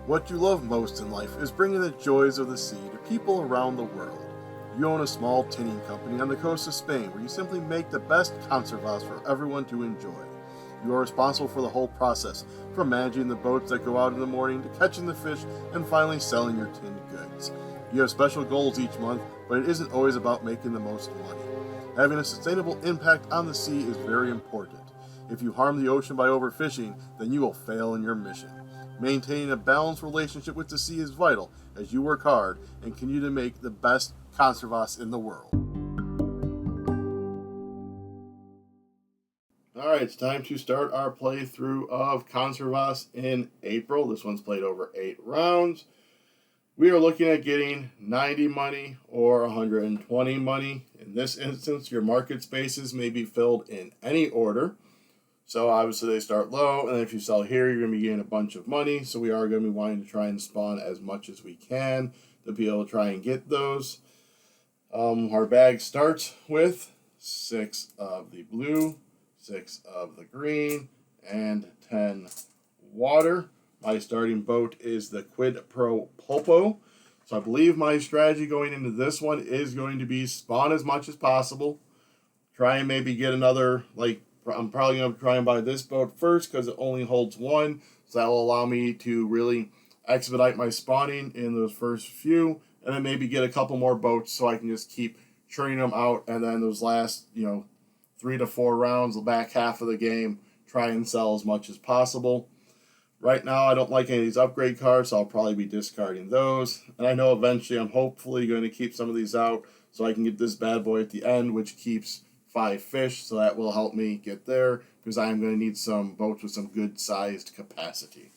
What you love most in life is bringing the joys of the sea to people around the world. You own a small tinning company on the coast of Spain where you simply make the best conservas for everyone to enjoy. You are responsible for the whole process, from managing the boats that go out in the morning to catching the fish and finally selling your tinned goods. You have special goals each month, but it isn't always about making the most money. Having a sustainable impact on the sea is very important. If you harm the ocean by overfishing, then you will fail in your mission. Maintaining a balanced relationship with the sea is vital as you work hard and continue to make the best conservas in the world. Alright, it's time to start our playthrough of Conservas in April. This one's played over 8 rounds. We are looking at getting 90 money or 120 money. In this instance, your market spaces may be filled in any order. So obviously they start low, and if you sell here, you're going to be getting a bunch of money. So we are going to be wanting to try and spawn as much as we can to be able to try and get those. Our bag starts with 6 of the blue, 6 of the green, and 10 water. My starting boat is the Quid Pro Pulpo. So I believe my strategy going into this one is going to be spawn as much as possible. Try and maybe get another, I'm probably going to try and buy this boat first because it only holds 1. So that will allow me to really expedite my spawning in those first few. And then maybe get a couple more boats so I can just keep churning them out. And then those last, 3 to 4 rounds, the back half of the game, try and sell as much as possible. Right now, I don't like any of these upgrade cards, so I'll probably be discarding those. And I know eventually I'm hopefully going to keep some of these out so I can get this bad boy at the end, which keeps 5 fish, so that will help me get there because I am going to need some boats with some good sized capacity.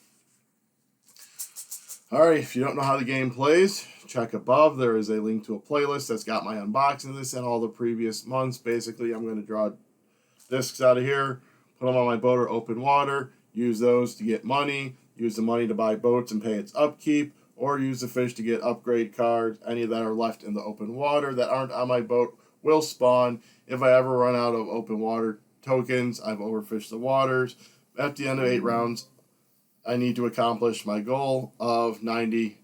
Alright, if you don't know how the game plays, check above. There is a link to a playlist that's got my unboxing of this and all the previous months. Basically, I'm going to draw discs out of here, put them on my boat or open water, use those to get money, use the money to buy boats and pay its upkeep, or use the fish to get upgrade cards. Any that are left in the open water that aren't on my boat will spawn. If I ever run out of open water tokens, I've overfished the waters. At the end of 8 rounds, I need to accomplish my goal of 90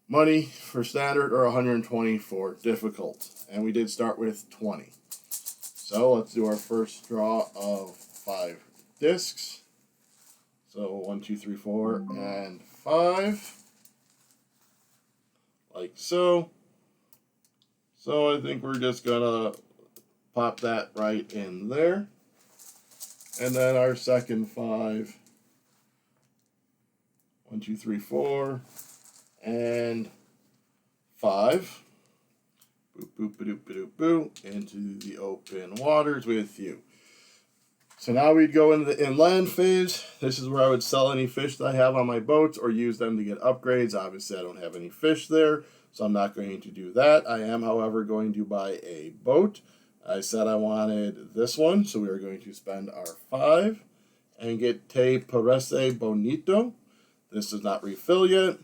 money for standard or 120 for difficult. And we did start with 20. So let's do our first draw of 5 discs. So 1, 2, 3, 4, and 5. Like so. So I think we're just going to pop that right in there. And then our second 5. 1, 2, 3, 4, and 5. Boop, boop, ba-doop, ba-doop, boo, into the open waters with you. So now we'd go into the inland phase. This is where I would sell any fish that I have on my boats or use them to get upgrades. Obviously, I don't have any fish there, so I'm not going to do that. I am, however, going to buy a boat. I said I wanted this one, so we are going to spend our 5 and get Te Parece Bonito. This does not refill yet.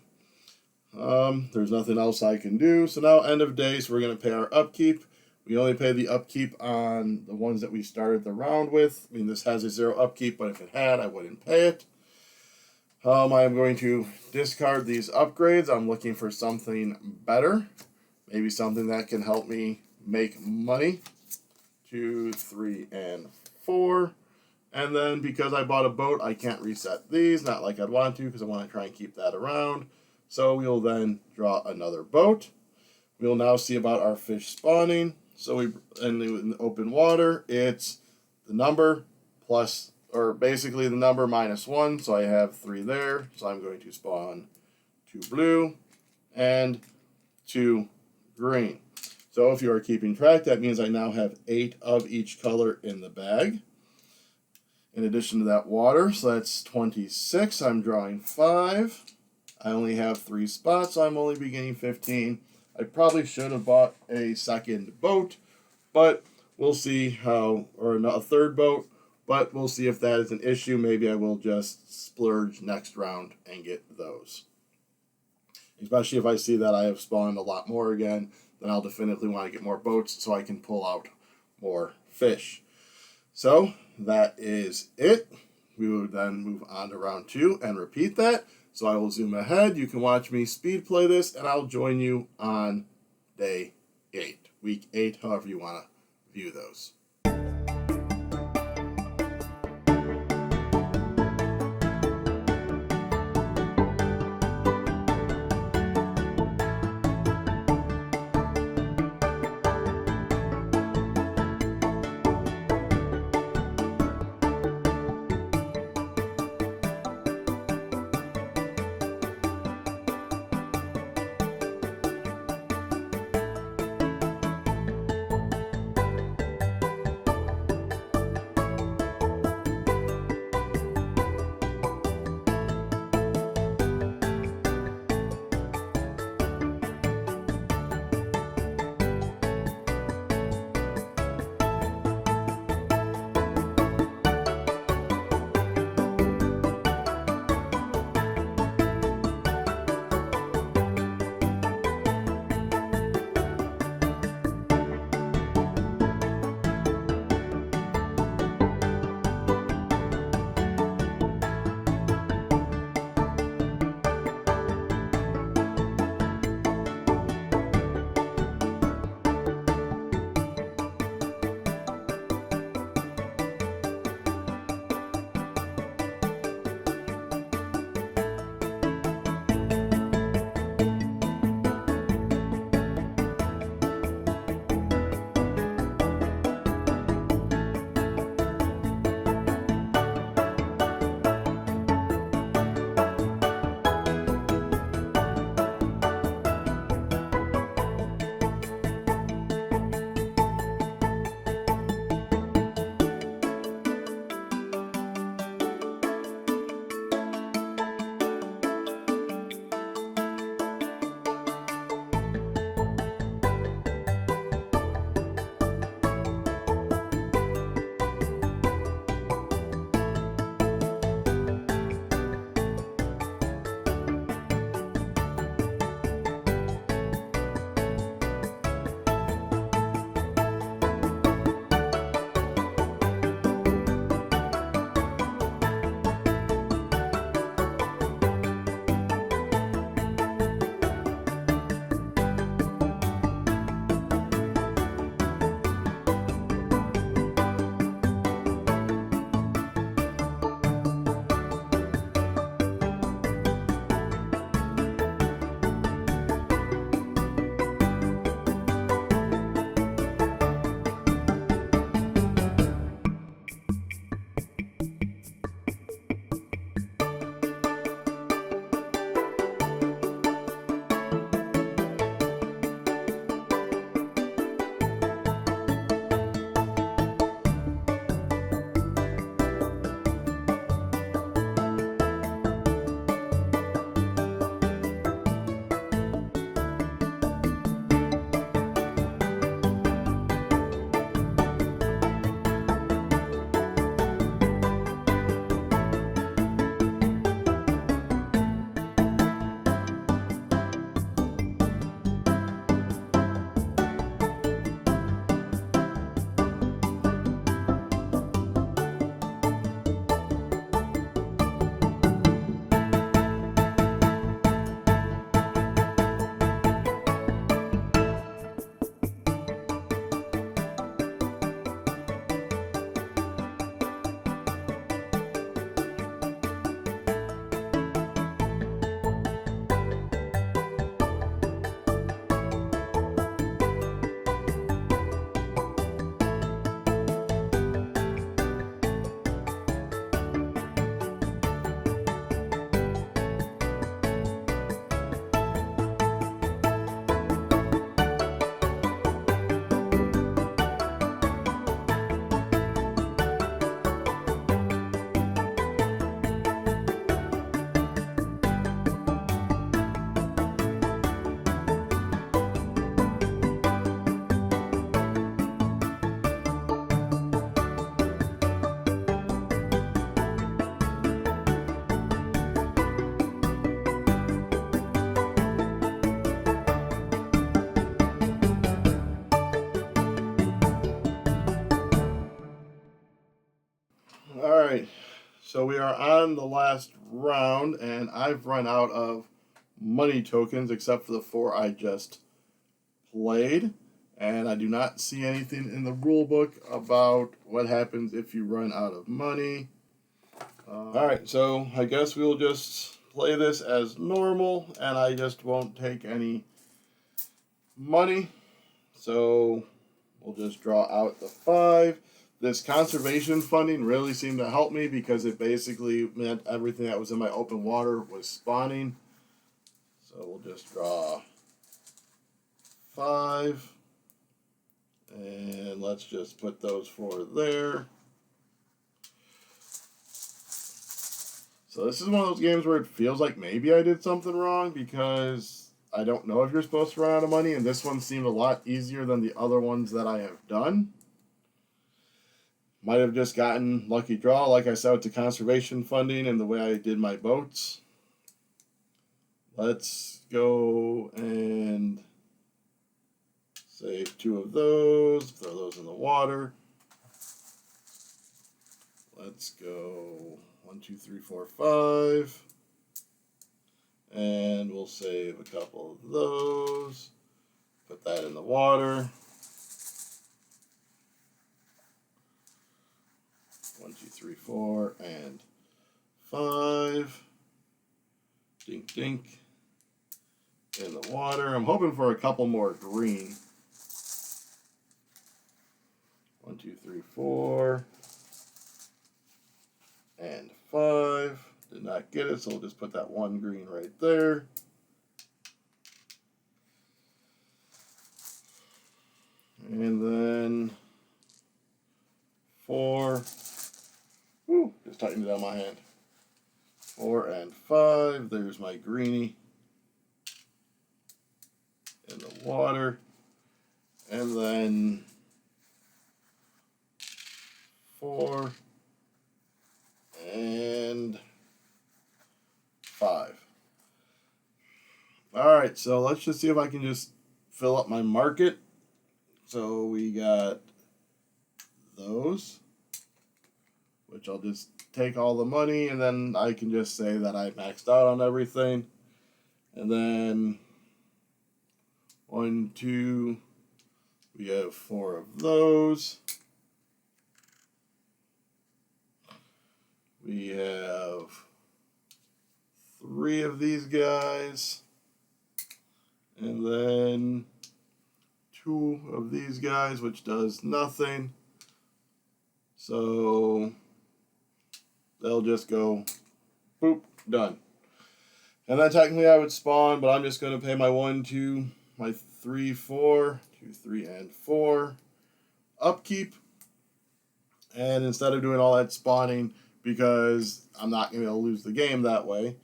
There's nothing else I can do. So now, end of day, so we're going to pay our upkeep. We only pay the upkeep on the ones that we started the round with. I mean, this has a 0 upkeep, but if it had, I wouldn't pay it. I am going to discard these upgrades. I'm looking for something better. Maybe something that can help me make money. 2, 3, and 4. And then because I bought a boat, I can't reset these. Not like I'd want to because I want to try and keep that around. So we will then draw another boat. We will now see about our fish spawning. So in the open water, it's the number plus, or basically the number minus 1. So I have 3 there. So I'm going to spawn 2 blue and 2 green. So if you are keeping track, that means I now have 8 of each color in the bag. In addition to that water, so that's 26. I'm drawing 5. I only have 3 spots, so I'm only beginning 15. I probably should have bought a second boat, but we'll see how, or a third boat, but we'll see if that is an issue. Maybe I will just splurge next round and get those. Especially if I see that I have spawned a lot more again, then I'll definitively want to get more boats so I can pull out more fish. So that is it. We will then move on to round 2 and repeat that. So I will zoom ahead. You can watch me speed play this, and I'll join you on day 8, week 8, however you want to view those. so we are on the last round, and I've run out of money tokens except for the 4 I just played. And I do not see anything in the rule book about what happens if you run out of money. Alright, so I guess we'll just play this as normal, and I just won't take any money. So we'll just draw out the 5. This conservation funding really seemed to help me because it basically meant everything that was in my open water was spawning. So we'll just draw 5. And let's just put those 4 there. So this is one of those games where it feels like maybe I did something wrong because I don't know if you're supposed to run out of money, and this one seemed a lot easier than the other ones that I have done. Might have just gotten lucky draw, like I said, with the conservation funding and the way I did my boats. Let's go and save 2 of those, throw those in the water. Let's go 1, 2, 3, 4, 5. And we'll save a couple of those. Put that in the water. 1, 2, 3, 4, and 5. Dink, dink. In the water. I'm hoping for a couple more green. 1, 2, 3, 4. And 5. Did not get it, so we'll just put that 1 green right there. And then 4. Woo, just tightened it on my hand. 4 and 5. There's my greenie in the water. And then 4 and 5. Alright, so let's just see if I can just fill up my market. So we got those, which I'll just take all the money, and then I can just say that I maxed out on everything. And then 1, 2, we have 4 of those. We have 3 of these guys, and then 2 of these guys, which does nothing. So they'll just go boop, done. And then technically I would spawn, but I'm just going to pay my 1, 2, my 3, 4, 2, 3, and 4 upkeep. And instead of doing all that spawning, because I'm not going to lose the game that way.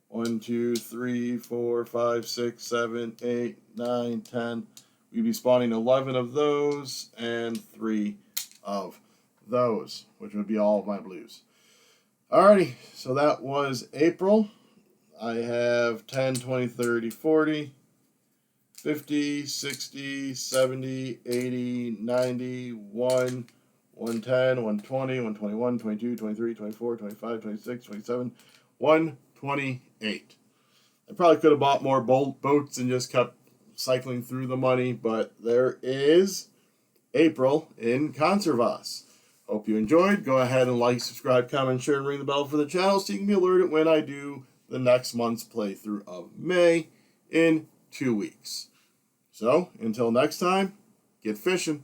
1, 2, 3, 4, 5, 6, 7, 8, 9, 10. We'd be spawning 11 of those and 3 of those, which would be all of my blues. Alrighty, so that was April. I have 10, 20, 30, 40, 50, 60, 70, 80, 90, 1, 110, 120, 121, 22, 23, 24, 25, 26, 27, 128. I probably could have bought more boats and just kept cycling through the money, but there is April in Conservas. Hope you enjoyed. Go ahead and like, subscribe, comment, share, and ring the bell for the channel so you can be alerted when I do the next month's playthrough of May in 2 weeks. So, until next time, get fishing.